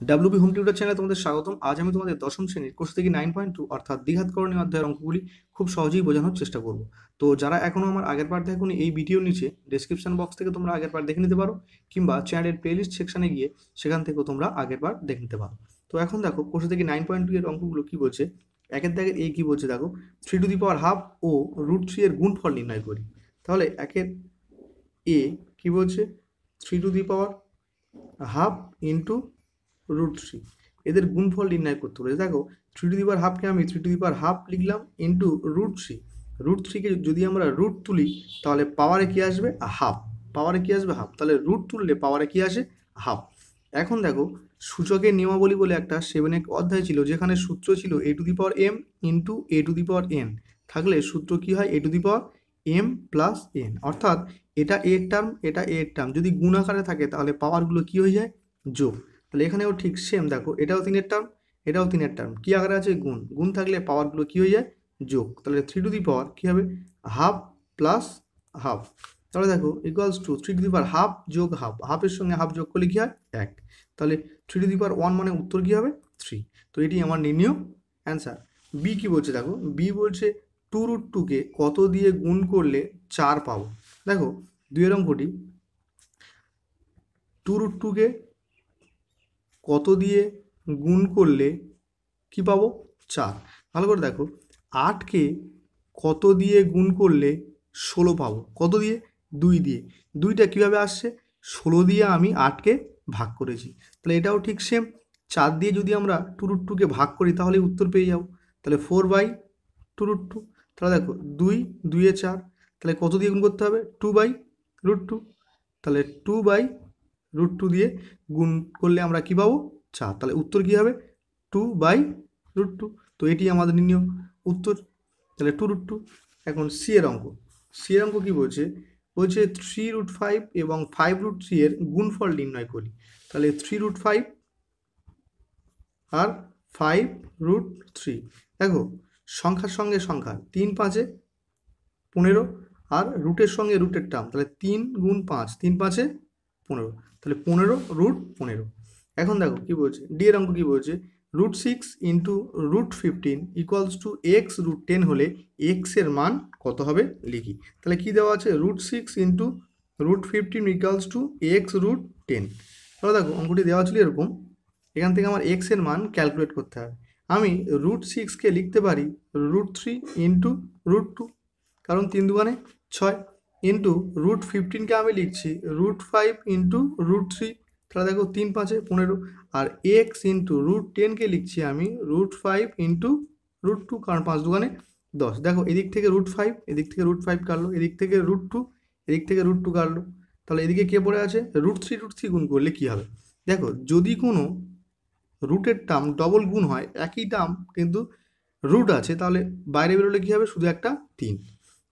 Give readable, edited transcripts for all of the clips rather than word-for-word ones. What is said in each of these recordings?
WB home tutor চ্যানেলে তোমাদের স্বাগতম। আজ আমি তোমাদের দশম শ্রেণীর কোর্স থেকে 9.2 অর্থাৎ দ্বিঘাত করণীয় অধ্যায়ের অঙ্কগুলি খুব সহজেই বোঝানোর চেষ্টা করব। তো যারা এখনো আমার আগের পার্ট দেখোনি, এই ভিডিওর নিচে ডেসক্রিপশন বক্স থেকে তোমরা আগের পার্ট দেখে নিতে পারো, কিংবা চ্যানেলের প্লেলিস্ট সেকশনে গিয়ে সেখান থেকেও তোমরা আগের পার্ট দেখে নিতে পারো। তো এখন দেখো কোর্স থেকে 9.2 এর অঙ্কগুলো কি বলছে। একের দাগের এই কি বলছে দেখো, 3 টু দি পাওয়ার হাফ ও √3 এর গুণফল নির্ণয় করি। তাহলে একের এ কি বলছে, 3 to the power half into √3, এদের গুণফল নির্ণয় করতে বলেছে। দেখো 3 টু দি পাওয়ার হাফকে আমি 3 টু দি পাওয়ার হাফ লিখলাম ইন্টু √3। √3কে যদি আমরা রুট তুলি তাহলে পাওয়ারে কি আসবে, হাফ। পাওয়ারে কি আসবে, হাফ। তাহলে রুট তুললে পাওয়ারে কি আসে, হাফ। এখন দেখো সূচকের নিয়মাবলী বলে একটা 7 অধ্যায় ছিল, যেখানে সূত্র ছিল a⁴m ইন্টু a⁴n। থাকলে সূত্র কি হয়, a⁴m প্লাস n, অর্থাৎ এটা এর টার্ম, এটা এর টার্ম যদি গুণ আকারে থাকে তাহলে পাওয়ারগুলো কি হয়ে যায়, যোগ। তাহলে এখানেও ঠিক সেম, দেখো এটাও 3-এর টার্ম, এটাও 3-এর টার্ম, কী আকারে আছে, গুণ। গুণ থাকলে পাওয়ারগুলো কী হয়ে যায়, যোগ। তাহলে 3 টু দি পাওয়ার কী হবে, হাফ প্লাস হাফ। তাহলে দেখো equals to 3 to the power half যোগ হাফ, হাফের সঙ্গে হাফ যোগ করলে কী হয়, 1। তাহলে 3 টু দি পাওয়ার 1 মানে উত্তর কী হবে, 3। তো এটি আমার নির্ণয় অ্যান্সার। বি কী বলছে দেখো, বি বলছে 2√2কে কত দিয়ে গুণ করলে 4 পাবো। দেখো 2-এর অঙ্কটি, 2√2কে কত দিয়ে গুণ করলে কি পাবো, 4। ভালো করে দেখো, 8কে কত দিয়ে গুণ করলে 16 পাবো, কত দিয়ে, 2 দিয়ে। 2টা কীভাবে আসছে, 16 দিয়ে আমি 8কে ভাগ করেছি। তাহলে এটাও ঠিক সেম, 4 দিয়ে যদি আমরা 2√2কে ভাগ করি তাহলে উত্তর পেয়ে যাবো। তাহলে 4/2√2। তাহলে দেখো 2, 2 4, তাহলে কত দিয়ে গুণ করতে হবে, 2/√2। তাহলে 2/√2 দিয়ে গুণ করলে আমরা কী পাবো, 4। তাহলে উত্তর কী হবে, 2/√2। তো এটি আমাদের নির্ণয় উত্তর। তাহলে 2√2। এখন সি এর অঙ্ক, সি এর অঙ্ক কী বলছে, বলছে 3√5 এবং 5√3 এর গুণফল নির্ণয় করি। তাহলে 3√5 আর 5√3, দেখো সংখ্যার সঙ্গে সংখ্যা, 3 5 15, আর রুটের সঙ্গে রুটের টার্ম, তাহলে 3 গুণ 5, 3 5 15, তাহলে 15√15। এখন দেখো কি বলছে, ডি এর অঙ্ক কি বলছে, √6 ইন্টু √15 ইকুয়ালস টু x√10 হলে x এর মান কত হবে লিখি। তাহলে কি দেওয়া আছে, √6 ইন্টু √15 ইকুয়ালস টু x√10। তাহলে দেখো অঙ্কটি দেওয়া ছিল এরকম, এখান থেকে আমার x এর মান ক্যালকুলেট করতে হবে। আমি √6কে লিখতে পারি √3 ইন্টু √2, কারণ 3 দুগুণে 6, ইন্টু √15কে আমি লিখছি √5 ইন্টু √3। তাহলে দেখো 3 5 15, আর x ইন্টু √10কে লিখছি আমি √5 ইন্টু √2, কারণ 5 দুগুণে 10। দেখো এদিক থেকে √5, এদিক থেকে √5 কাটলো, এদিক থেকে √2, এদিক থেকে √2 কাটলো। তাহলে এদিকে কে পড়ে আছে, √3 গুণ করলে কি হবে, দেখো যদি কোনো রুটের টার্ম ডবল গুণ হয়, একই টার্ম কিন্তু রুট আছে, তাহলে বাইরে বেরোলে কী হবে, শুধু একটা 3।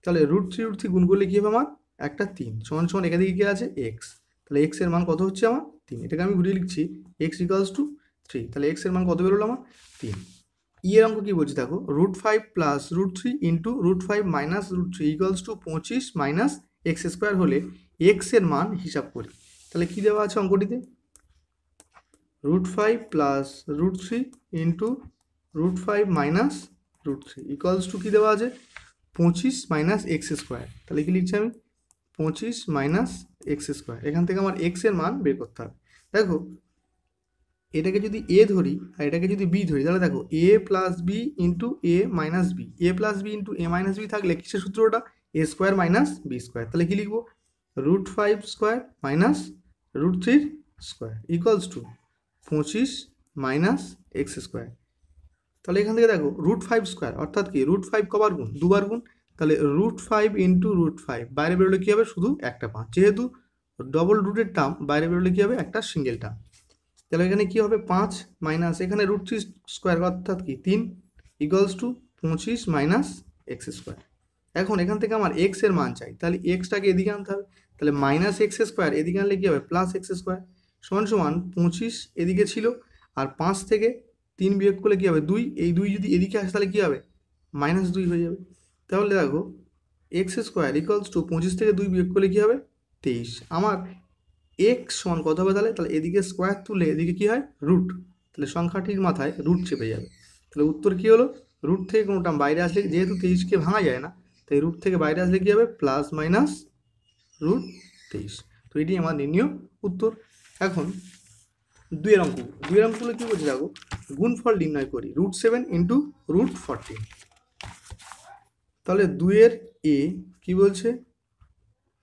তাহলে √3 গুণ করলে কী হবে, আমার একটা 3 সমান সমান এখানে কী আছে, এক্স। তাহলে এক্স এর মান কত হচ্ছে আমার 3, এটাকে আমি ঘুরিয়ে লিখছি এক্স ইকুয়ালস টু 3। তাহলে এক্স এর মান কত বেরোলো আমার 3। ই এর অঙ্ক কী বলছি দেখো, √5 plus √3 into √5 minus √3 equals two 25 minus x² হলে এক্স এর মান হিসাব করি। তাহলে কী দেওয়া আছে অঙ্কটিতে, √5 plus √3 into √5 minus √3 equals to কী দেওয়া আছে, 25 মাইনাস x²। তাহলে কি লিখছি আমি, 25 মাইনাস x²। এখান থেকে আমার x এর মান বের করতে হবে। দেখো এটাকে যদি a ধরি আর এটাকে যদি b ধরি, তাহলে দেখো a plus B into A minus B, A plus B into A minus B থাকলে কিসের সূত্র ওটা, a² মাইনাস b²। তাহলে কি লিখবো, √5² minus √3² equals to 25 minus x²। তাহলে এখান থেকে দেখো √5² অর্থাৎ কি, √5 কবার গুণ, দুবার গুণ। তাহলে √5 ইন্টু √5, বাইরে বেরোলে কী হবে, শুধু একটা 5, যেহেতু ডবল রুটের টার্ম বাইরে বেরোলে কী হবে, একটা সিঙ্গেল টার্ম। তাহলে এখানে কী হবে, 5 মাইনাস এখানে √3² অর্থাৎ কি 3 ইকুয়ালস টু 25 মাইনাস x²। এখন এখান থেকে আমার x এর মান চাই, তাহলে এক্সটাকে এদিকে আনতে হবে। তাহলে মাইনাস x² এদিকে আনলে কী হবে, প্লাস x² সমান সমান 25 এদিকে ছিল, আর 5 থেকে 3 বিয়োগ করলে কী হবে, 2। এই 2 যদি এদিকে আসে তাহলে কী হবে, -2 হয়ে যাবে। তাহলে দেখো x² ইকুয়ালস টু 25 থেকে 2 বিয়োগ করলে কী হবে, 23। আমার এক্স সমান কত হবে তাহলে? তাহলে এদিকে স্কোয়ার তুলে এদিকে কি হয়? রুট। তাহলে সংখ্যাটির মাথায় রুট চেপে যাবে। তাহলে উত্তর কী হলো? রুট থেকে কোনো টার্ম বাইরে আসলে, যেহেতু 23কে ভাঙা যায় না, তাই রুট থেকে বাইরে আসলে কী হবে? Plus minus root 23। তো এটি আমার নির্ণয় উত্তর। এখন দুইয়ের অঙ্কগুলো কী বলছে দেখো, গুণফল নির্ণয় করি √7 ইন্টু √14। তাহলে 2-এর এ কী বলছে?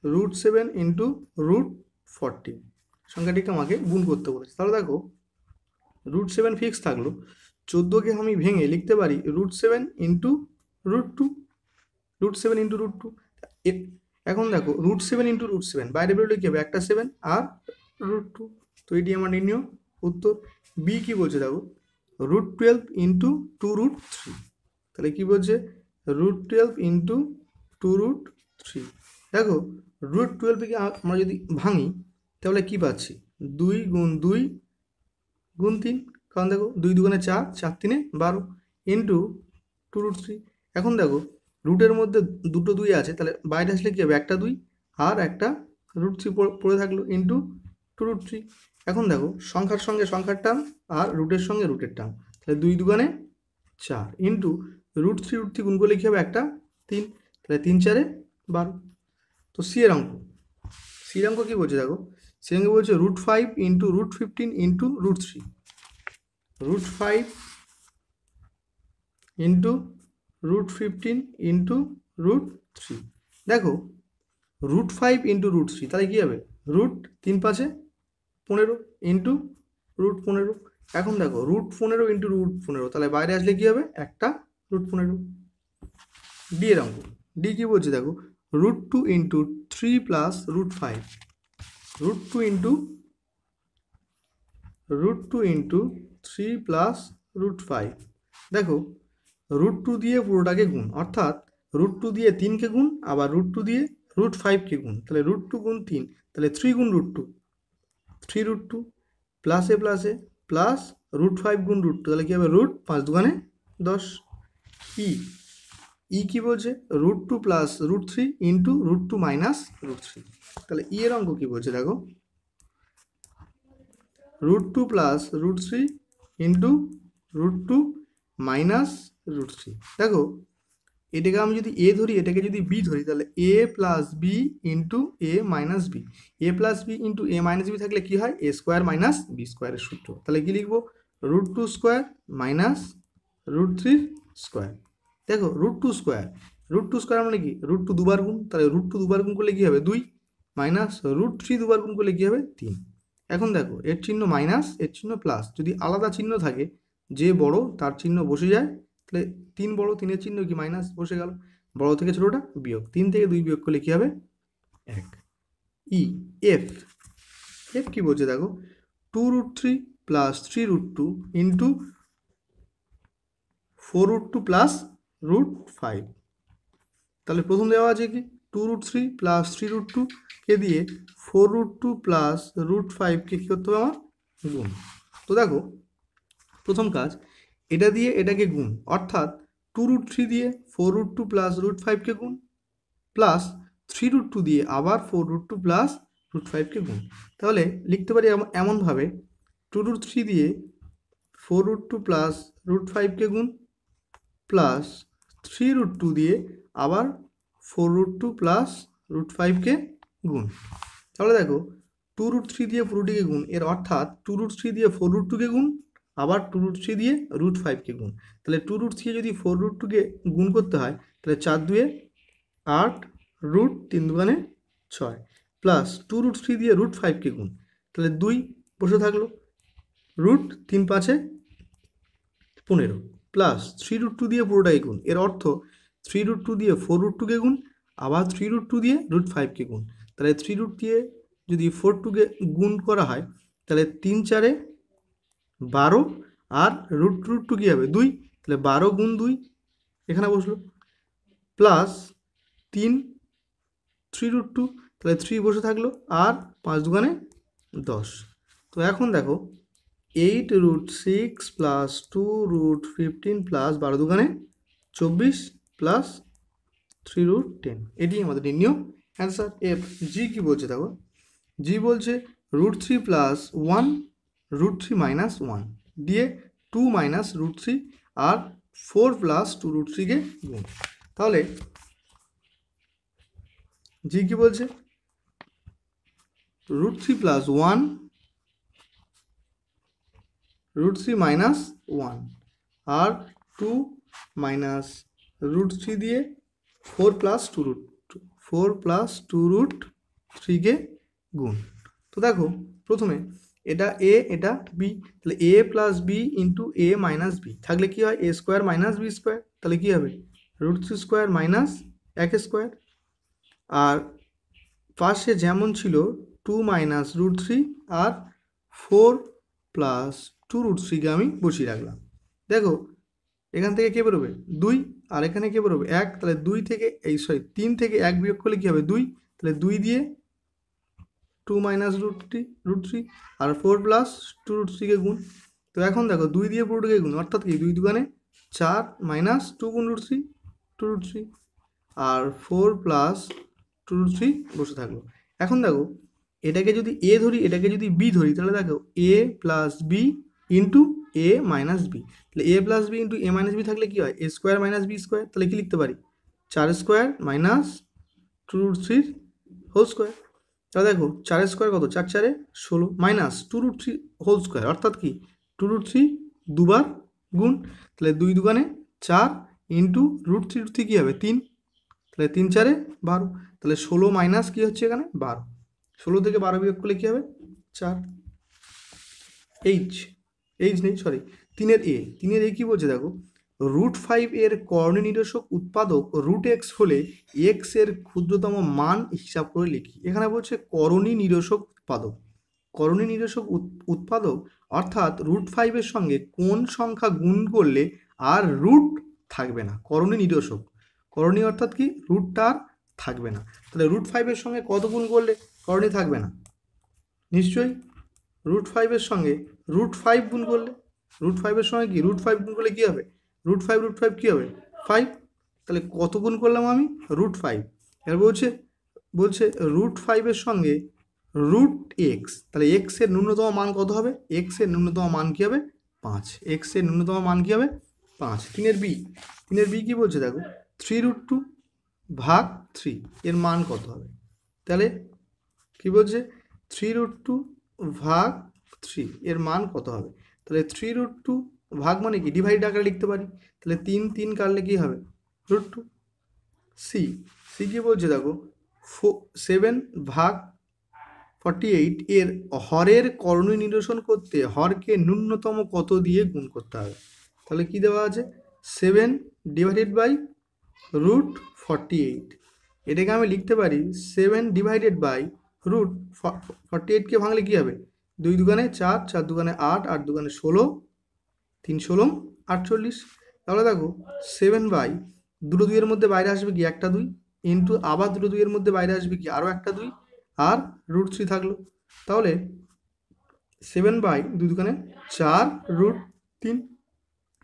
√7 ইন্টু √14 সংখ্যাটিকে আমাকে গুণ করতে বলেছে। তাহলে দেখো √7 ফিক্স থাকলো, 14কে আমি ভেঙে লিখতে পারি √7 ইন্টু √2, √7 ইন্টু √2। এখন দেখো √7 ইন্টু √7 বাইরে বেরোলে কী হবে? একটা 7 আর √2। তো এটি আমার নির্ণয় উত্তর। বি কি বলছে দেখো, √12 ইন্টু 2√3। তাহলে কি বলছে? √12 ইন্টু 2√3। দেখো √12কে আমরা যদি ভাঙি তাহলে কি পাচ্ছি? 2 গুণ 2 গুণ 3, কারণ দেখো 2 দুগুণে 4, 4 3 12 ইন্টু 2√3। এখন দেখো রুটের মধ্যে দুটো 2 আছে, তাহলে বাইরে আসলে কী হবে? একটা 2 আর একটা √3 পড়ে থাকলো ইন্টু 2√3। এখন দেখো সংখ্যার সঙ্গে সংখ্যার টার্ম আর রুটের সঙ্গে রুটের টার্ম, তাহলে 2 দুগুণে 4 ইন্টু √3 গুণ করলে কী হবে? একটা 3, তাহলে 3 4 12। তো সি এর অঙ্ক কী বলছে দেখো, সি অঙ্ক বলছে √5 ইন্টু √15 ইন্টু √3। √5 into √15 into √3। দেখো √5 ইন্টু √3 তাহলে কী হবে? √3 5 15 ইন্টু √15। এখন দেখো √15 ইন্টু √15, তাহলে বাইরে আসলে কী হবে? একটা √15। ডি এর অঙ্ক, ডি কী বলছে দেখো, √2 ইন্টু 3 প্লাস √5। √2 into 3 plus √5। দেখো √2 দিয়ে পুরোটাকে গুণ, অর্থাৎ √2 দিয়ে 3কে গুণ, আবার √2 দিয়ে √5কে গুণ। তাহলে √2 গুণ 3, তাহলে 3 গুণ √2, 3√2 প্লাসে প্লাসে প্লাস √5 গুণ √2, তাহলে কী হবে? √5 দুগুণে 10। ই কি বলছে? √2 প্লাস √3 ইন্টু √2 মাইনাস √3। তাহলে ই এর অঙ্ক কী বলছে দেখো, √2 প্লাস √3 ইন্টু √2 মাইনাস √3। দেখো এটাকে আমি যদি এ ধরি, এটাকে যদি বি ধরি, তাহলে এ plus B into A minus B. A plus B into A minus B থাকলে কি হয়? এ স্কোয়ার মাইনাস বি স্কোয়ারের সূত্র। তাহলে কি লিখবো? √2 স্কোয়ার মাইনাস √3 স্কোয়ার। দেখো √2 স্কোয়ার মানে কি? √2 দুবার গুণ, তাহলে √2 দুবার গুণ করলে কি হবে? 2 মাইনাস √3 দুবার গুণ করলে কি হবে? 3। এখন দেখো এর চিহ্ন মাইনাস, এর চিহ্ন প্লাস, যদি আলাদা চিহ্ন থাকে, যে বড় তার চিহ্ন বসে যায়, তাহলে 3 বড়, 3-এর চিহ্ন কি? মাইনাস বসে গেল। বড় থেকে ছোটোটা বিয়োগ, 3 থেকে 2 বিয়োগ করলে কী হবে? 1। ই এফ কী বলছে দেখো, 2√3 প্লাস 3√2 ইন্টু 4√2 প্লাস √5। তাহলে প্রথম দেওয়া আছে কি? 2√3 প্লাস 3√2 কে দিয়ে 4√2 প্লাস √5কে কী করতে হবে আমার? গুণ। তো দেখো প্রথম কাজ, এটা দিয়ে এটাকে গুণ, অর্থাৎ 2√3 দিয়ে 4√2 প্লাস √5কে গুণ, প্লাস 3√2 দিয়ে আবার 4√2 প্লাস √5কে গুণ। তাহলে লিখতে পারি এমনভাবে, 2√3 দিয়ে 4√2 প্লাস √5কে গুণ, প্লাস 3√2 দিয়ে আবার 4√2 প্লাস √5কে গুণ। তাহলে দেখো 2√3 দিয়ে পুরোটিকে গুণ, এর অর্থাৎ 2√3 দিয়ে 4√2কে গুণ, আবার 2√3 দিয়ে √5কে গুণ। তাহলে 2√3 যদি 4√2কে গুণ করতে হয়, তাহলে 4 2 8, √3 দুগুণে 6, প্লাস 2√3 দিয়ে √5কে গুণ, তাহলে 2 বসে থাকলো, √3 5 15, প্লাস 3√2 দিয়ে পুরোটাই গুণ, এর অর্থ 3√2 দিয়ে 4√2কে গুণ, আবার 3√2 দিয়ে √5কে গুণ। তাহলে 3 দিয়ে যদি 4√2কে গুণ করা হয়, তাহলে 3 4 12, আর √2 কী হবে? 2, তাহলে 12 গুণ 2 এখানে বসলো, প্লাস 3 3√2, তাহলে 3 বসে থাকলো, আর 5 দুগুণে 10। তো এখন দেখো 8√6 প্লাস 2√15 প্লাস 12 দুগুণে 24 প্লাস 3√10, এটি আমাদের নির্ণয় অ্যান্সার। এফ জি কী বলছে দেখো, জি বলছে √3 প্লাস 1 √3 মাইনাস 1 দিয়ে 2 মাইনাস √3 আর 4 প্লাস 2 √3 কে গুণ। তাহলে জি কি বলছে, √3 প্লাস 1 √3 মাইনাস 1 আর 2 মাইনাস √3 দিয়ে 4 প্লাস 2 √3 কে গুণ। তো দেখো প্রথমে এটা এ এটা বি, তাহলে এ plus B into A minus B থাকলে কি হয়, এ স্কোয়ার মাইনাস বি স্কোয়ার, তাহলে কি হবে √3 স্কোয়ার মাইনাস 1 স্কোয়ার। আর পাশে যেমন ছিল 2 মাইনাস √3 আর 4 প্লাস 2 √3 কে আমি বসিয়ে রাখলাম। দেখো এখান থেকে কে বেরোবে 2 আর এখানে কে বেরোবে 1, তাহলে 2 থেকে 3 থেকে 1 বিয়োগ করলে কি হবে 2, তাহলে 2 দিয়ে 2 মাইনাস √3 আর 4 প্লাস 2 √3 কে গুণ। তো এখন দেখো 2 দিয়ে পুরোটাকে গুণ, অর্থাৎ কি 2 দুগুণে 4 মাইনাস 2 গুণ √3 2 √3 আর 4 প্লাস 2 √3 বসে থাকলো। এখন দেখো এটাকে যদি এ ধরি এটাকে যদি বি ধরি, তাহলে দেখো এ plus B into A minus B, তাহলে এ plus B into A minus B থাকলে কি হয়, এ স্কোয়ার মাইনাস বি স্কোয়ার, তাহলে কি লিখতে পারি 4 স্কোয়ার মাইনাস 2 √3 হোল স্কোয়ার। তাহলে দেখো 4 স্কোয়ার কত, 4 4 16 মাইনাস 2 √3 হোল স্কোয়ার, অর্থাৎ কি 2 √3 দুবার গুণ, তাহলে 2 দুগুণে 4 ইন্টু √3 কী হবে 3, তাহলে 3 4 12, তাহলে 16 মাইনাস কী হচ্ছে এখানে 12, 16 থেকে 12 বিয়োগ করলে কী হবে 4। এইচ নেই সরি 3-এর এ কী বলছে দেখো, √5 এর কর্ণনিরসক উৎপাদক √x হলে x এর ক্ষুদ্রতম মান হিসাব করে লিখি। এখানে বলছে করণী নিরসক উৎপাদক অর্থাৎ √5 এর সঙ্গে কোন সংখ্যা গুণ করলে আর রুট থাকবে না। করণী অর্থাৎ কি রুটটা আর থাকবে না, তাহলে √5 এর সঙ্গে কত গুণ করলে করণী থাকবে না, নিশ্চয়ই √5 এর সঙ্গে √5 গুণ করলে, √5 এর সঙ্গে কি √5 গুণ করলে কী হবে √5 কী হবে 5, তাহলে কত গুণ করলাম আমি √5, এবার বলছে √5 এর সঙ্গে √x, তাহলে x এর ন্যূনতম মান কত হবে, x এর ন্যূনতম মান কী হবে 5, x এর ন্যূনতম মান কী হবে 5। 3-এর বি কী বলছে দেখো 3√2 ভাগ 3 এর মান কত হবে, তাহলে কী বলছে 3√2 ভাগ 3 এর মান কত হবে, তাহলে 3√2 ভাগ মানে কি ডিভাইড আকারে লিখতে পারি, তাহলে 3 কাটলে কি হবে √2। সি কি বলছে দেখো 7 ভাগ 48 এর হরের করণী নিরসন করতে হরকে ন্যূনতম কত দিয়ে গুণ করতে হবে, তাহলে কি দেওয়া আছে 7 ডিভাইডেড বাই √48, এটাকে আমি লিখতে পারি 7 ডিভাইডেড বাই √48 কে ভাঙলে কি হবে 2 দুগুণে 4 4 দুগুণে 8 8 দুগুণে 16 3 16 48, তাহলে দেখো 7 বাই 2 2 এর মধ্যে বাইরে আসবে কি একটা 2 ইন্টু আবার 2 2 এর মধ্যে বাইরে আসবে কি আরও একটা 2 আর √3 থাকলো, তাহলে 7 বাই 2 দুগুণে 4 √3,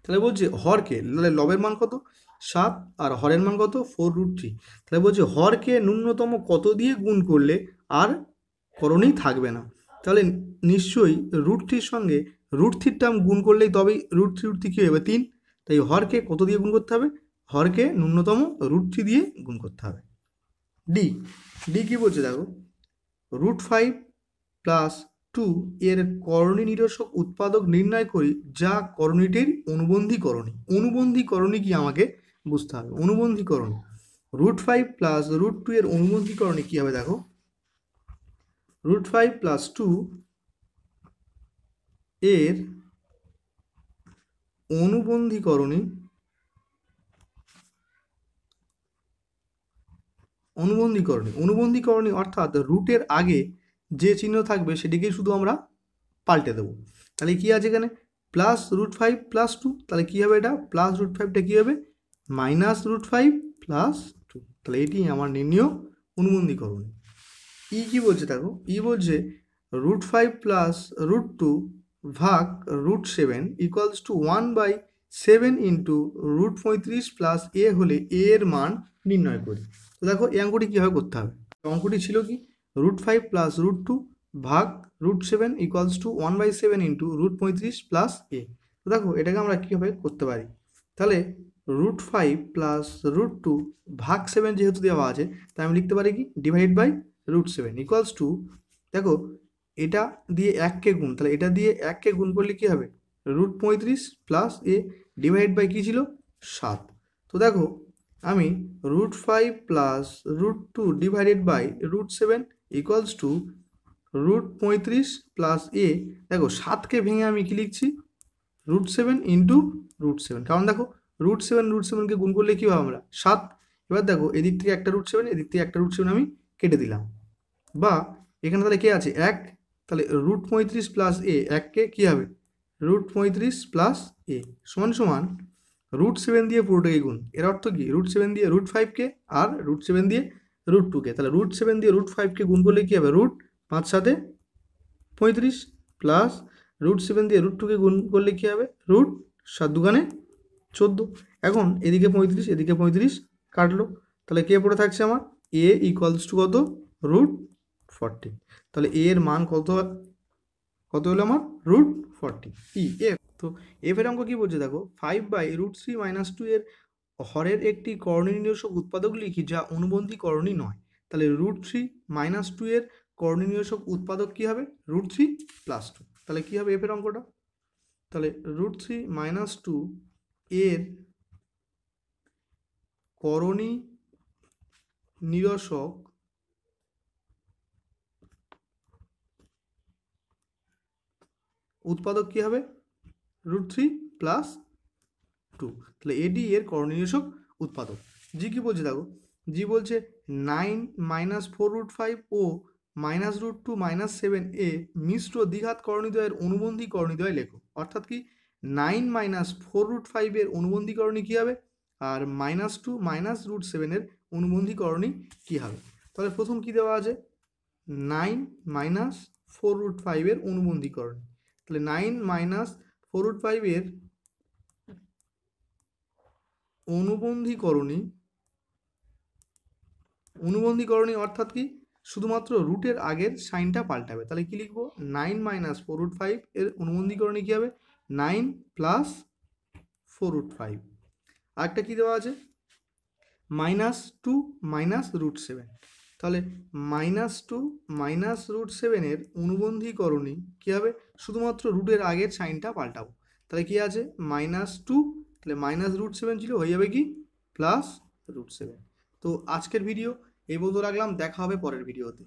তাহলে বলছে হরকে, তাহলে লবের মান কত 7 আর হরের মান কত 4√3, তাহলে বলছে হরকে ন্যূনতম কত দিয়ে গুণ করলে আর করণী থাকবে না, তাহলে নিশ্চয়ই √3 সঙ্গে √3 টার্ম গুণ করলেই তবেই √3 কী হবে 3, তাই হরকে কত দিয়ে গুণ করতে হবে, হরকে ন্যূনতম √3 দিয়ে গুণ করতে হবে। ডি কী বলছে দেখো √5 প্লাস 2 এর করণী নিরসক উৎপাদক নির্ণয় করি যা করণীটির অনুবন্ধী করণী কি আমাকে বুঝতে হবে, অনুবন্ধী করণী √5 প্লাস √2 এর অনুবন্ধী করণী কী হবে দেখো √5 প্লাস 2 এর অনুবন্ধী করণী অর্থাৎ রুটের আগে যে চিহ্ন থাকবে সেটিকেই শুধু আমরা পাল্টে দেবো, তাহলে কি আছে এখানে প্লাস √5 প্লাস 2, তাহলে কী হবে এটা প্লাস √5টা কী হবে মাইনাস √5 প্লাস 2, তাহলে এটি আমার নির্ণীয় অনুবন্ধী করণী। কি বলছে দেখো বলছে √5 প্লাস √2 ভাগ √7 ইকুয়ালস টু 1/7 ইন্টু √35 প্লাস এ হলে এর মান নির্ণয় করি। তো দেখো এই অঙ্কটি কীভাবে করতে হবে, অঙ্কটি ছিল কি √5 প্লাস √2 ভাগ √7 ইকুয়ালস টু 1/7 ইন্টু √35 প্লাস এ। তো দেখো এটাকে আমরা কীভাবে করতে পারি, তাহলে √5 প্লাস √2 ভাগ 7 যেহেতু দেওয়া আছে তাই আমি লিখতে পারি কি ডিভাইড বাই √7 ইকুয়ালস টু, দেখো এটা দিয়ে 1কে গুণ, তাহলে এটা দিয়ে 1কে গুণ করলে কী হবে √35 প্লাস এ ডিভাইড বাই কী ছিল 7। তো দেখো আমি √5 plus √2 divided by √7 equals to √35 plus A, দেখো 7কে ভেঙে আমি কি লিখছি √7 ইন্টু √7, কারণ দেখো √7কে গুণ করলে কী হবে আমরা 7। এবার দেখো এদিক থেকে একটা √7 এদিক থেকে একটা √7 আমি কেটে দিলাম, বা এখানে তাহলে কে আছে 1, তাহলে √35 প্লাস এ 1কে কী হবে √35 প্লাস এ সমান সমান √7 দিয়ে পুরোটাকে গুণ, এর অর্থ কি √7 দিয়ে √5কে আর √7 দিয়ে √2কে, তাহলে √7 দিয়ে √5কে গুণ করলে কী হবে √5 7 35 প্লাস √7 দিয়ে √2কে গুণ করলে কী হবে √7 2 14। এখন এদিকে 35 এদিকে 35 কাটলো, তাহলে কে পড়ে থাকছে আমার এ ইকুয়ালস টু কত √40। তাহলে এ এর মান কত হলো আমার √40 ই এফ। তো এফের অঙ্ক কী বলছে দেখো 5/√3 - 2 এর হরের একটি করণী নিরসক উৎপাদক লিখি যা অনুবন্ধী করণী নয়। তাহলে √3 - 2 এর করণী নিরসক উৎপাদক কী হবে √3 প্লাস 2। তাহলে কী হবে এফের অঙ্কটা, তাহলে √3 - 2 এর করণী নিরসক উৎপাদক কী হবে √3 প্লাস 2। তাহলে এডি এর করণী নিরসক উৎপাদক। জি কী বলছে দেখো, জি বলছে 9 - 4√5 ও -√2 - 7 এ মিশ্র দ্বিঘাত করণীদ্বয়ের অনুবন্ধী করণীদ্বয় লেখো। অর্থাৎ কি 9 - 4√5 এর অনুবন্ধী করণী কী হবে, আর -2 - √7 এর অনুবন্ধী করণী কী হবে। তাহলে প্রথম কি দেওয়া আছে 9 - 4√5 এর অনুবন্ধী করণী, তাহলে 9 - 4√5 এর অনুবন্ধীকরণী অর্থাৎ কি শুধুমাত্র রুটের আগের সাইনটা পাল্টাবে। তাহলে কি লিখবো 9 - 4√5 এর অনুবন্ধীকরণী কী হবে 9 প্লাস 4√5। আরেকটা কী দেওয়া আছে -2 - √7, তাহলে -2 - √7 এর অনুবন্ধীকরণী কী হবে শুধুমাত্র রুটের আগের সাইনটা পাল্টাবো। তাহলে কি আছে -2, তাহলে -√7 ছিল হয়ে যাবে কি +√7। তো আজকের ভিডিও এই পর্যন্ত রাখলাম, দেখা হবে পরের ভিডিওতে।